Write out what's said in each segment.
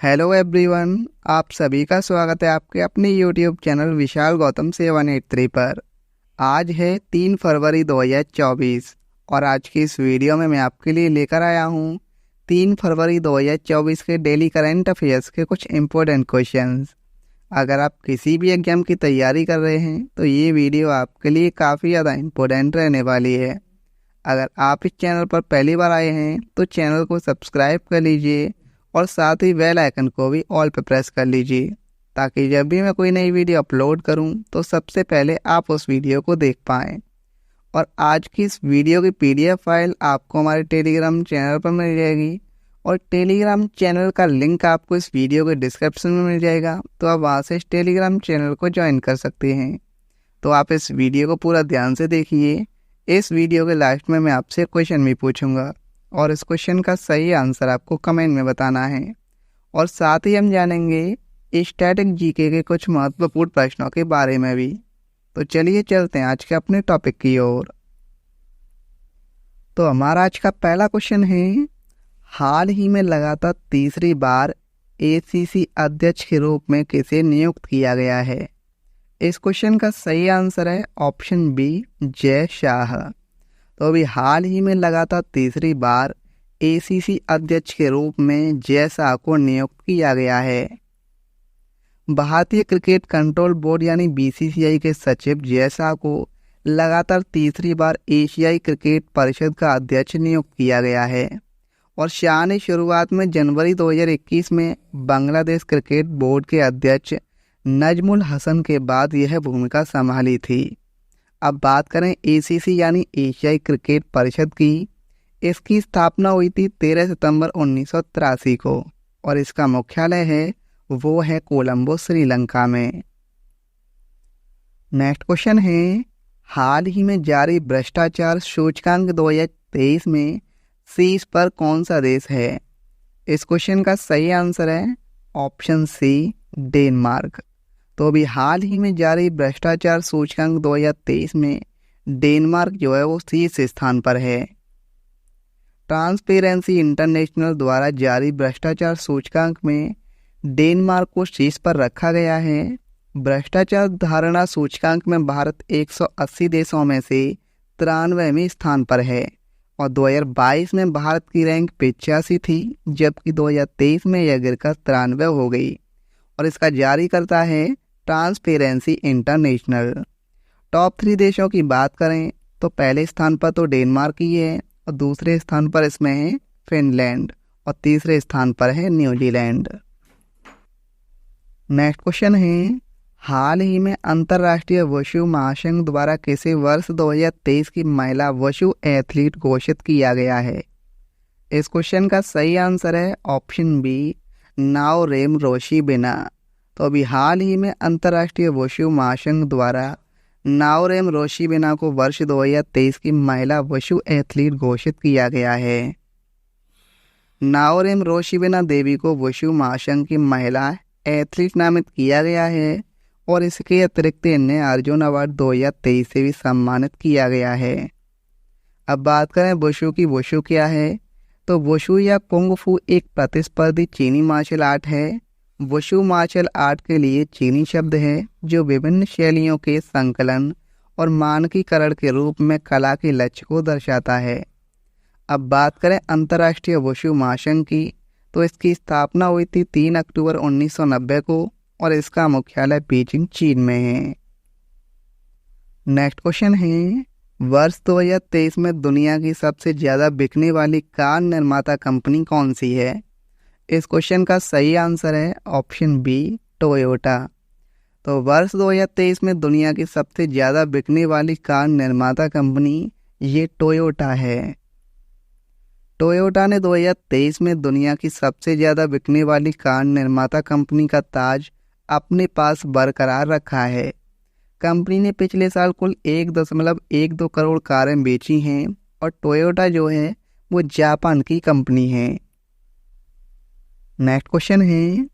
Hello everyone, आप सभी का स्वागत है आपके अपने यूट्यूब चैनल विशाल गौतम 783 पर। आज है 3 फरवरी 2024 और आज की इस वीडियो में मैं आपके लिए लेकर आया हूँ 3 फरवरी 2024 के डेली करंट अफेयर्स के कुछ इम्पोर्टेंट क्वेश्चंस। अगर आप किसी भी एग्जाम की तैयारी कर रहे हैं तो ये वीडियो आपके लिए काफ़ी ज़्यादा इम्पोर्टेंट रहने वाली है। अगर आप इस चैनल पर पहली बार आए हैं तो चैनल को सब्सक्राइब कर लीजिए और साथ ही बेल आइकन को भी ऑल पे प्रेस कर लीजिए, ताकि जब भी मैं कोई नई वीडियो अपलोड करूं तो सबसे पहले आप उस वीडियो को देख पाएँ। और आज की इस वीडियो की पीडीएफ फाइल आपको हमारे टेलीग्राम चैनल पर मिल जाएगी और टेलीग्राम चैनल का लिंक आपको इस वीडियो के डिस्क्रिप्शन में मिल जाएगा, तो आप वहाँ से इस टेलीग्राम चैनल को ज्वाइन कर सकते हैं। तो आप इस वीडियो को पूरा ध्यान से देखिए। इस वीडियो के लास्ट में मैं आपसे क्वेश्चन भी पूछूंगा और इस क्वेश्चन का सही आंसर आपको कमेंट में बताना है। और साथ ही हम जानेंगे स्टैटिक जीके के कुछ महत्वपूर्ण प्रश्नों के बारे में भी। तो चलिए चलते हैं आज के अपने टॉपिक की ओर। तो हमारा आज का पहला क्वेश्चन है, हाल ही में लगातार तीसरी बार एसीसी अध्यक्ष के रूप में किसे नियुक्त किया गया है? इस क्वेश्चन का सही आंसर है ऑप्शन बी, जय शाह। तो अभी हाल ही में लगातार तीसरी बार एसीसी अध्यक्ष के रूप में जय शाह को नियुक्त किया गया है। भारतीय क्रिकेट कंट्रोल बोर्ड यानी बीसीसीआई के सचिव जय शाह को लगातार तीसरी बार एशियाई क्रिकेट परिषद का अध्यक्ष नियुक्त किया गया है। और शाह ने शुरुआत में जनवरी 2021 में बांग्लादेश क्रिकेट बोर्ड के अध्यक्ष नजमुल हसन के बाद यह भूमिका संभाली थी। अब बात करें एसीसी यानी एशियाई क्रिकेट परिषद की। इसकी स्थापना हुई थी 13 सितंबर 1983 को और इसका मुख्यालय है कोलंबो, श्रीलंका में। नेक्स्ट क्वेश्चन है, हाल ही में जारी भ्रष्टाचार सूचकांक 2023 में शीर्ष पर कौन सा देश है? इस क्वेश्चन का सही आंसर है ऑप्शन सी, डेनमार्क। तो अभी हाल ही में जारी भ्रष्टाचार सूचकांक 2023 में डेनमार्क जो है वो शीर्ष स्थान पर है। ट्रांसपेरेंसी इंटरनेशनल द्वारा जारी भ्रष्टाचार सूचकांक में डेनमार्क को शीर्ष पर रखा गया है। भ्रष्टाचार धारणा सूचकांक में भारत 180 देशों में से 93वें स्थान पर है और 2022 में भारत की रैंक 85 थी, जबकि 2023 में यह गिरकर 93 हो गई। और इसका जारी करता है ट्रांसपेरेंसी इंटरनेशनल। टॉप 3 देशों की बात करें तो पहले स्थान पर तो डेनमार्क ही है और दूसरे स्थान पर इसमें है फिनलैंड और तीसरे स्थान पर है न्यूजीलैंड। नेक्स्ट क्वेश्चन है, हाल ही में अंतर्राष्ट्रीय वुशु महासंघ द्वारा किसे वर्ष 2023 की महिला वुशु एथलीट घोषित किया गया है? इस क्वेश्चन का सही आंसर है ऑप्शन बी, नाओरेम रोशिबिना। तो अभी हाल ही में अंतर्राष्ट्रीय वुशु महासंघ द्वारा नाओरेम रोशिबिना को वर्ष 2023 की महिला वुशु एथलीट घोषित किया गया है। नाओरेम रोशिबिना देवी को वुशु महासंघ की महिला एथलीट नामित किया गया है और इसके अतिरिक्त इन्हें अर्जुन अवार्ड 2023 से भी सम्मानित किया गया है। अब बात करें वुशु की, वुशु क्या है? तो वुशु या कुंग फू एक प्रतिस्पर्धी चीनी मार्शल आर्ट है। वुशु मार्शल आर्ट के लिए चीनी शब्द है जो विभिन्न शैलियों के संकलन और मानकीकरण के रूप में कला के लक्ष्य को दर्शाता है। अब बात करें अंतर्राष्ट्रीय वुशु महासंघ की, तो इसकी स्थापना हुई थी 3 अक्टूबर 1990 को और इसका मुख्यालय बीजिंग, चीन में है। नेक्स्ट क्वेश्चन है, वर्ष 2023 में दुनिया की सबसे ज़्यादा बिकने वाली कार निर्माता कंपनी कौन सी है? इस क्वेश्चन का सही आंसर है ऑप्शन बी, टोयोटा। तो वर्ष 2023 में दुनिया की सबसे ज़्यादा बिकने वाली कार निर्माता कंपनी ये टोयोटा है। टोयोटा ने 2023 में दुनिया की सबसे ज़्यादा बिकने वाली कार निर्माता कंपनी का ताज अपने पास बरकरार रखा है। कंपनी ने पिछले साल कुल 1.12 करोड़ कारें बेची हैं और टोयोटा जो है वो जापान की कंपनी है। नेक्स्ट क्वेश्चन है,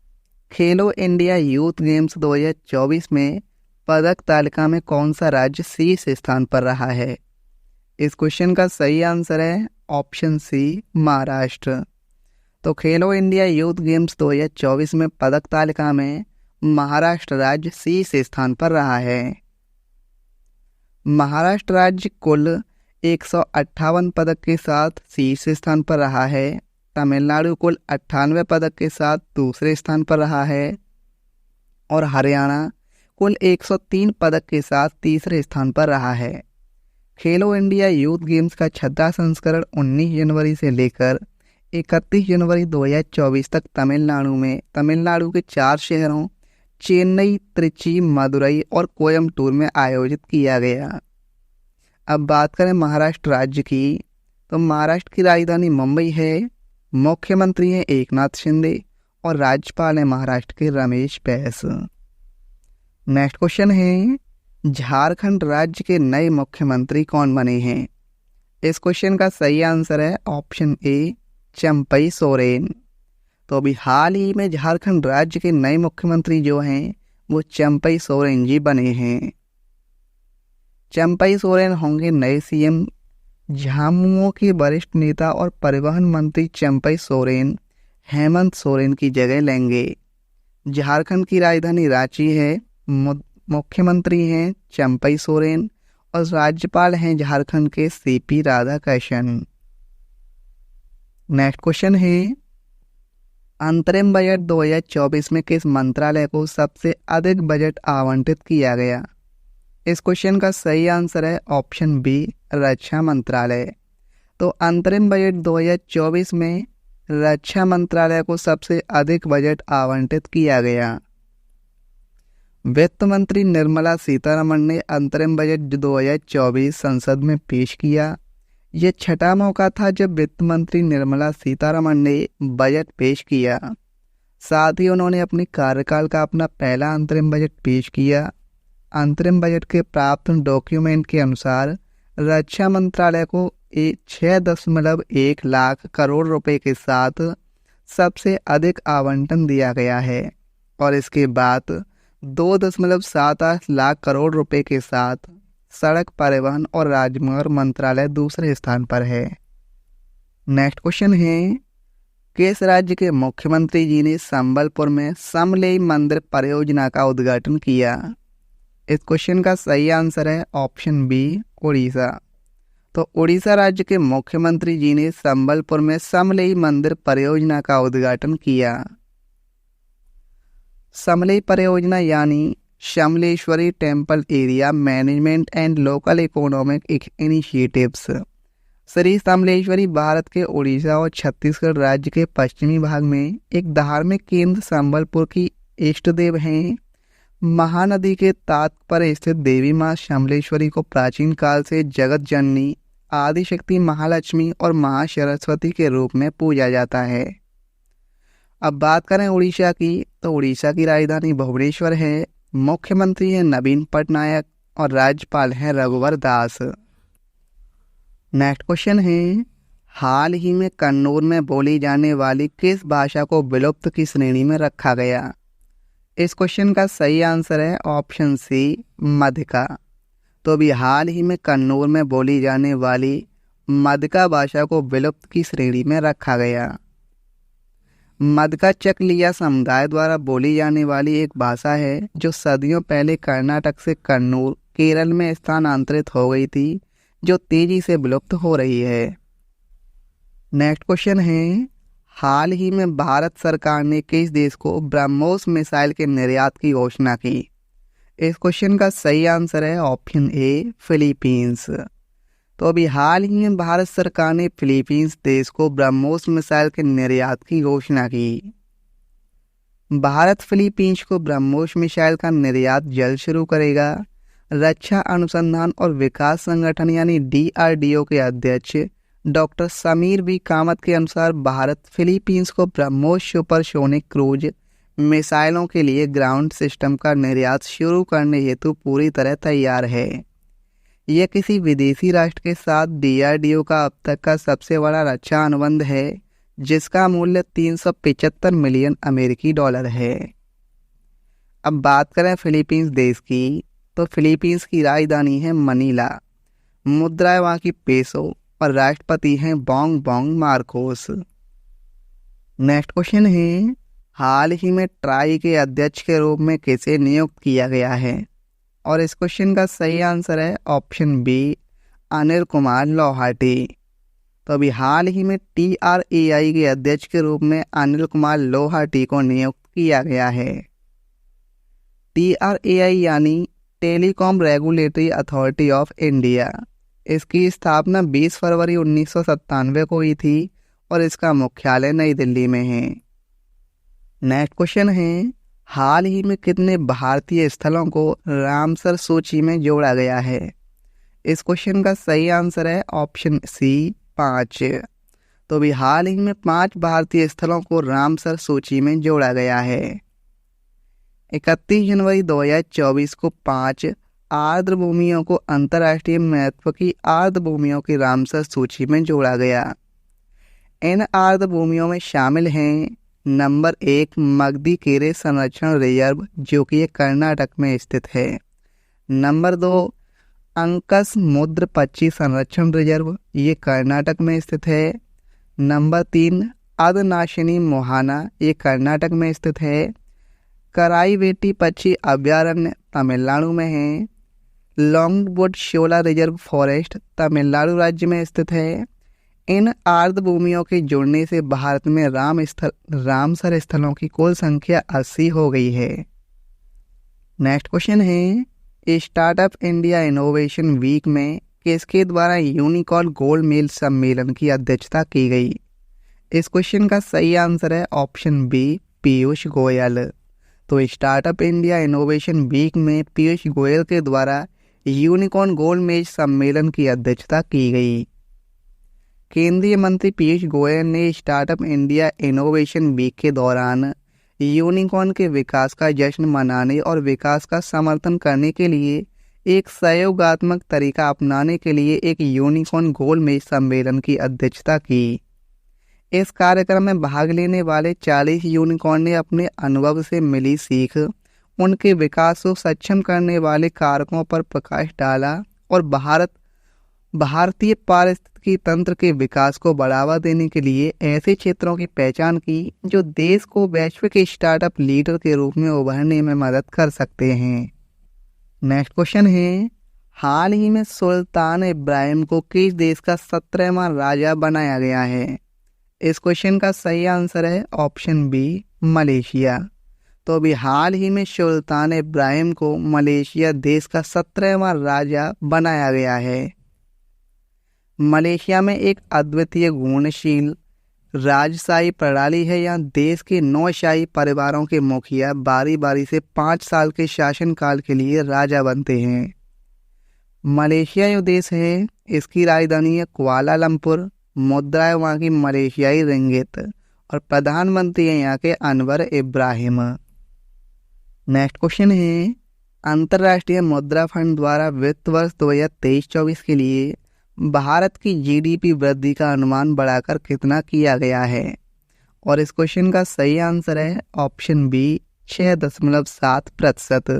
खेलो इंडिया यूथ गेम्स 2024 में पदक तालिका में कौन सा राज्य शीर्ष स्थान पर रहा है? इस क्वेश्चन का सही आंसर है ऑप्शन सी, महाराष्ट्र। तो खेलो इंडिया यूथ गेम्स 2024 में पदक तालिका में महाराष्ट्र राज्य शीर्ष स्थान पर रहा है। महाराष्ट्र राज्य कुल 158 पदक के साथ शीर्ष स्थान पर रहा है। तमिलनाडु कुल 98 पदक के साथ दूसरे स्थान पर रहा है और हरियाणा कुल 103 पदक के साथ तीसरे स्थान पर रहा है। खेलो इंडिया यूथ गेम्स का 6वां संस्करण 19 जनवरी से लेकर 31 जनवरी 2024 तक तमिलनाडु के 4 शहरों चेन्नई, त्रिची, मदुरई और कोयम्बटूर में आयोजित किया गया। अब बात करें महाराष्ट्र राज्य की, तो महाराष्ट्र की राजधानी मुंबई है। मुख्यमंत्री हैं एकनाथ शिंदे और राज्यपाल हैं महाराष्ट्र के रमेश बैस। नेक्स्ट क्वेश्चन है, झारखंड राज्य के नए मुख्यमंत्री कौन बने हैं? इस क्वेश्चन का सही आंसर है ऑप्शन ए, चंपई सोरेन। तो अभी हाल ही में झारखंड राज्य के नए मुख्यमंत्री जो हैं वो चंपई सोरेन जी बने हैं। चंपई सोरेन होंगे नए सीएम। झामुमो के वरिष्ठ नेता और परिवहन मंत्री चंपई सोरेन हेमंत सोरेन की जगह लेंगे। झारखंड की राजधानी रांची है। मुख्यमंत्री हैं चंपई सोरेन और राज्यपाल हैं झारखंड के सीपी राधाकृष्णन। नेक्स्ट क्वेश्चन है, अंतरिम बजट 2024 में किस मंत्रालय को सबसे अधिक बजट आवंटित किया गया? इस क्वेश्चन का सही आंसर है ऑप्शन बी, रक्षा मंत्रालय। तो अंतरिम बजट 2024 में रक्षा मंत्रालय को सबसे अधिक बजट आवंटित किया गया। वित्त मंत्री निर्मला सीतारमण ने अंतरिम बजट 2024 संसद में पेश किया। यह 6वां मौका था जब वित्त मंत्री निर्मला सीतारमण ने बजट पेश किया। साथ ही उन्होंने अपने कार्यकाल का अपना पहला अंतरिम बजट पेश किया। अंतरिम बजट के प्राप्त डॉक्यूमेंट के अनुसार रक्षा मंत्रालय को 6.1 लाख करोड़ रुपए के साथ सबसे अधिक आवंटन दिया गया है और इसके बाद 2.78 लाख करोड़ रुपए के साथ सड़क परिवहन और राजमार्ग मंत्रालय दूसरे स्थान पर है। नेक्स्ट क्वेश्चन है, किस राज्य के मुख्यमंत्री जी ने संबलपुर में समलेई मंदिर परियोजना का उद्घाटन किया? इस क्वेश्चन का सही आंसर है ऑप्शन बी, उड़ीसा। तो उड़ीसा राज्य के मुख्यमंत्री जी ने संबलपुर में समलेई मंदिर परियोजना का उद्घाटन किया। समलेई परियोजना यानी Samaleswari temple area management and local economic initiatives. Shri Samaleswari Bharat के उड़ीसा और छत्तीसगढ़ राज्य के पश्चिमी भाग में एक धार्मिक केंद्र संबलपुर की इष्ट देव हैं। महानदी के तट पर स्थित देवी मां समलेश्वरी को प्राचीन काल से जगत जननी, आदिशक्ति, महालक्ष्मी और महासरस्वती के रूप में पूजा जाता है। अब बात करें उड़ीसा की, तो उड़ीसा की राजधानी भुवनेश्वर है। मुख्यमंत्री हैं नवीन पटनायक और राज्यपाल हैं रघुवर दास। नेक्स्ट क्वेश्चन है, हाल ही में कन्नौज में बोली जाने वाली किस भाषा को विलुप्त की श्रेणी में रखा गया? इस क्वेश्चन का सही आंसर है ऑप्शन सी, मध्यका। तो अभी हाल ही में कन्नौज में बोली जाने वाली मध्यका भाषा को विलुप्त की श्रेणी में रखा गया। मध्यका चकलिया समुदाय द्वारा बोली जाने वाली एक भाषा है जो सदियों पहले कर्नाटक से कन्नूर, केरल में स्थानांतरित हो गई थी, जो तेजी से विलुप्त हो रही है। नेक्स्ट क्वेश्चन है, हाल ही में भारत सरकार ने किस देश को ब्रह्मोस मिसाइल के निर्यात की घोषणा की? इस क्वेश्चन का सही आंसर है ऑप्शन ए, फिलीपींस। तो अभी हाल ही में भारत सरकार ने फिलीपींस देश को ब्रह्मोस मिसाइल के निर्यात की घोषणा की। भारत फिलीपींस को ब्रह्मोस मिसाइल का निर्यात जल्द शुरू करेगा। रक्षा अनुसंधान और विकास संगठन यानी DRDO के अध्यक्ष डॉक्टर समीर बी कामत के अनुसार भारत फिलीपींस को ब्रह्मोस सुपरसोनिक क्रूज मिसाइलों के लिए ग्राउंड सिस्टम का निर्यात शुरू करने हेतु पूरी तरह तैयार है। यह किसी विदेशी राष्ट्र के साथ DRDO का अब तक का सबसे बड़ा रक्षा अनुबंध है, जिसका मूल्य 375 मिलियन अमेरिकी डॉलर है। अब बात करें फिलीपींस देश की, तो फिलीपींस की राजधानी है मनीला, मुद्रा है वहाँ की पेसो और राष्ट्रपति हैं Bong Bong Marcos. Next question है, हाल ही में ट्राई के अध्यक्ष के रूप में किसे नियुक्त किया गया है? और इस क्वेश्चन का सही आंसर है ऑप्शन बी, अनिल कुमार लोहाटी। तो अभी हाल ही में TRAI के अध्यक्ष के रूप में अनिल कुमार लोहाटी को नियुक्त किया गया है। TRAI यानी telecom regulatory authority of India. इसकी स्थापना 20 फरवरी 1997 को हुई थी और इसका मुख्यालय नई दिल्ली में है। नेक्स्ट क्वेश्चन है, हाल ही में कितने भारतीय स्थलों को रामसर सूची में जोड़ा गया है? इस क्वेश्चन का सही आंसर है ऑप्शन सी, 5। तो अभी हाल ही में 5 भारतीय स्थलों को रामसर सूची में जोड़ा गया है। 31 जनवरी 2024 को 5 आर्द्र भूमियों को अंतर्राष्ट्रीय महत्व की आर्द्र भूमियों की रामसर सूची में जोड़ा गया। इन आर्द्र भूमियों में शामिल हैं नंबर 1 मगधीकेरे संरक्षण रिजर्व, जो कि ये कर्नाटक में स्थित है। नंबर 2 अंकस मुद्र पक्षी संरक्षण रिजर्व, ये कर्नाटक में स्थित है। नंबर 3 अदनाशिनी मोहाना, ये कर्नाटक में स्थित है। कराईवेटी पक्षी अभयारण्य तमिलनाडु में है। लॉन्गवुड शोला रिजर्व फॉरेस्ट तमिलनाडु राज्य में स्थित है। इन आर्द्र भूमियों के जुड़ने से भारत में रामसर स्थलों की कुल संख्या 80 हो गई है। नेक्स्ट क्वेश्चन है, स्टार्टअप इंडिया इनोवेशन वीक में किसके द्वारा यूनिकॉर्न गोल्ड मेल सम्मेलन की अध्यक्षता की गई? इस क्वेश्चन का सही आंसर है ऑप्शन बी, पीयूष गोयल। तो स्टार्टअप इंडिया इनोवेशन वीक में पीयूष गोयल के द्वारा यूनिकॉर्न गोल्ड मेज सम्मेलन की अध्यक्षता की गई। केंद्रीय मंत्री पीयूष गोयल ने स्टार्टअप इंडिया इनोवेशन वीक के दौरान यूनिकॉर्न के विकास का जश्न मनाने और विकास का समर्थन करने के लिए एक सहयोगात्मक तरीका अपनाने के लिए एक यूनिकॉर्न गोल्ड मेज सम्मेलन की अध्यक्षता की। इस कार्यक्रम में भाग लेने वाले 40 यूनिकॉर्न ने अपने अनुभव से मिली सीख, उनके विकास को सक्षम करने वाले कारकों पर प्रकाश डाला और भारतीय पारिस्थितिकी तंत्र के विकास को बढ़ावा देने के लिए ऐसे क्षेत्रों की पहचान की जो देश को वैश्विक स्टार्टअप लीडर के रूप में उभरने में मदद कर सकते हैं। नेक्स्ट क्वेश्चन है, हाल ही में सुल्तान इब्राहिम को किस देश का 17वां राजा बनाया गया है? इस क्वेश्चन का सही आंसर है ऑप्शन बी, मलेशिया। तो अभी हाल ही में सुल्तान इब्राहिम को मलेशिया देश का 17वां राजा बनाया गया है। मलेशिया में एक अद्वितीय गुणशील राजशाही प्रणाली है। यहाँ देश के 9 शाही परिवारों के मुखिया बारी बारी से 5 साल के शासनकाल के लिए राजा बनते हैं। मलेशिया जो देश है, इसकी राजधानी है कुआलालंपुर, मुद्रा है वहाँ की मलेशियाई रिंगित और प्रधानमंत्री है यहाँ के अनवर इब्राहिम। नेक्स्ट क्वेश्चन है, अंतर्राष्ट्रीय मुद्रा फंड द्वारा वित्त वर्ष 2023-24 के लिए भारत की GDP वृद्धि का अनुमान बढ़ाकर कितना किया गया है? और इस क्वेश्चन का सही आंसर है ऑप्शन बी, 6.7%।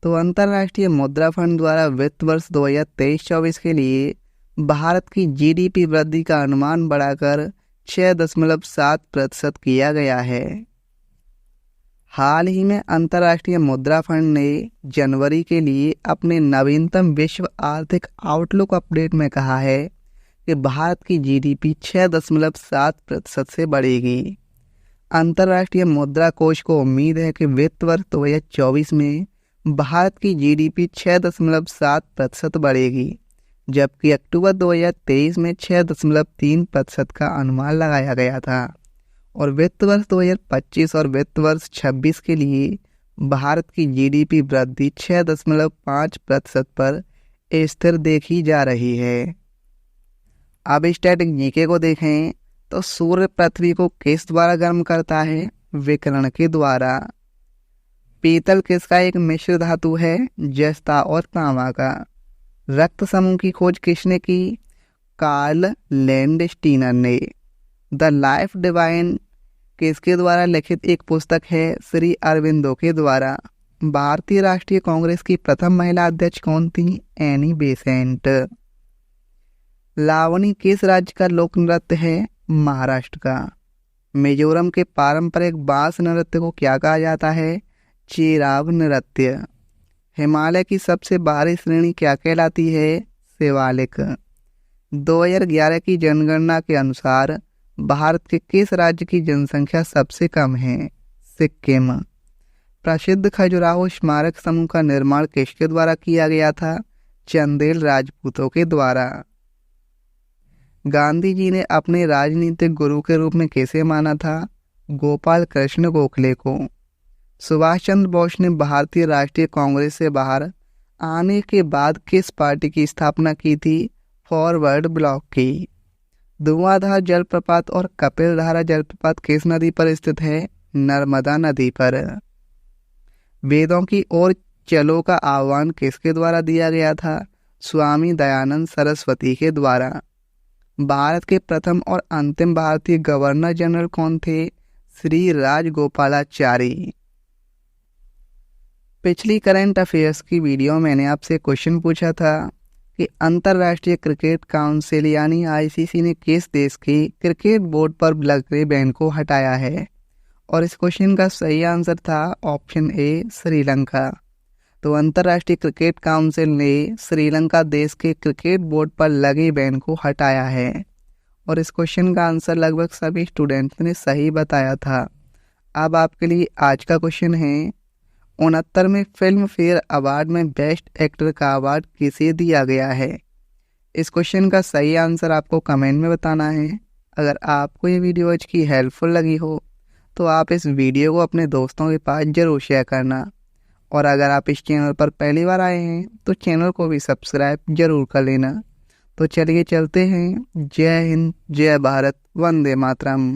तो अंतर्राष्ट्रीय मुद्रा फंड द्वारा वित्त वर्ष 2023-24 के लिए भारत की GDP वृद्धि का अनुमान बढ़ाकर 6.7% किया गया है। हाल ही में अंतर्राष्ट्रीय मुद्रा फंड ने जनवरी के लिए अपने नवीनतम विश्व आर्थिक आउटलुक अपडेट में कहा है कि भारत की GDP 6.7% से बढ़ेगी। अंतर्राष्ट्रीय मुद्रा कोष को उम्मीद है कि वित्त वर्ष 2024 में भारत की GDP 6.7% बढ़ेगी, जबकि अक्टूबर 2023 में 6.3% का अनुमान लगाया गया था और वित्त वर्ष 2025 और वित्त वर्ष 26 के लिए भारत की GDP वृद्धि 6.5% पर स्थिर देखी जा रही है। अब स्टैटिक जीके को देखें तो सूर्य पृथ्वी को किस द्वारा गर्म करता है? विकिरण के द्वारा। पीतल किसका एक मिश्र धातु है? जस्ता और तांबा का। रक्त समूह की खोज किसने की? कार्ल लैंडस्टीनर ने। द लाइफ डिवाइन किसके द्वारा लिखित एक पुस्तक है? श्री अरविंदो के द्वारा। भारतीय राष्ट्रीय कांग्रेस की प्रथम महिला अध्यक्ष कौन थी? Annie Besant. लावनी किस राज्य का लोक नृत्य है? महाराष्ट्र का। मिजोरम के पारंपरिक बांस नृत्य को क्या कहा जाता है? चिराव नृत्य। हिमालय की सबसे बाहरी श्रेणी क्या कहलाती है? शिवालिक। 2011 की जनगणना के अनुसार भारत के किस राज्य की जनसंख्या सबसे कम है? सिक्किम। प्रसिद्ध खजुराहो स्मारक समूह का निर्माण किसके द्वारा किया गया था? चंदेल राजपूतों के द्वारा। गांधी जी ने अपने राजनीतिक गुरु के रूप में किसे माना था? गोपाल कृष्ण गोखले को। सुभाष चंद्र बोस ने भारतीय राष्ट्रीय कांग्रेस से बाहर आने के बाद किस पार्टी की स्थापना की थी? फॉरवर्ड ब्लॉक की। धुआंधार जलप्रपात और कपिलधारा जलप्रपात किस नदी पर स्थित है? नर्मदा नदी पर। वेदों की ओर चलो का आह्वान किसके द्वारा दिया गया था? स्वामी दयानंद सरस्वती के द्वारा। भारत के प्रथम और अंतिम भारतीय गवर्नर जनरल कौन थे? श्री राजगोपालाचारी। पिछली करंट अफेयर्स की वीडियो में मैंने आपसे क्वेश्चन पूछा था कि अंतर्राष्ट्रीय क्रिकेट काउंसिल यानी आईसीसी ने किस देश की क्रिकेट बोर्ड पर लगे बैन को हटाया है, और इस क्वेश्चन का सही आंसर था ऑप्शन ए श्रीलंका। तो अंतर्राष्ट्रीय क्रिकेट काउंसिल ने श्रीलंका देश के क्रिकेट बोर्ड पर लगे बैन को हटाया है, और इस क्वेश्चन का आंसर लगभग सभी स्टूडेंट्स ने सही बताया था। अब आपके लिए आज का क्वेश्चन है, 69वें फिल्म फेयर अवार्ड में बेस्ट एक्टर का अवार्ड किसे दिया गया है? इस क्वेश्चन का सही आंसर आपको कमेंट में बताना है। अगर आपको ये वीडियो आज की हेल्पफुल लगी हो तो आप इस वीडियो को अपने दोस्तों के पास ज़रूर शेयर करना, और अगर आप इस चैनल पर पहली बार आए हैं तो चैनल को भी सब्सक्राइब जरूर कर लेना। तो चलिए चलते हैं। जय हिंद, जय भारत, वंदे मातरम।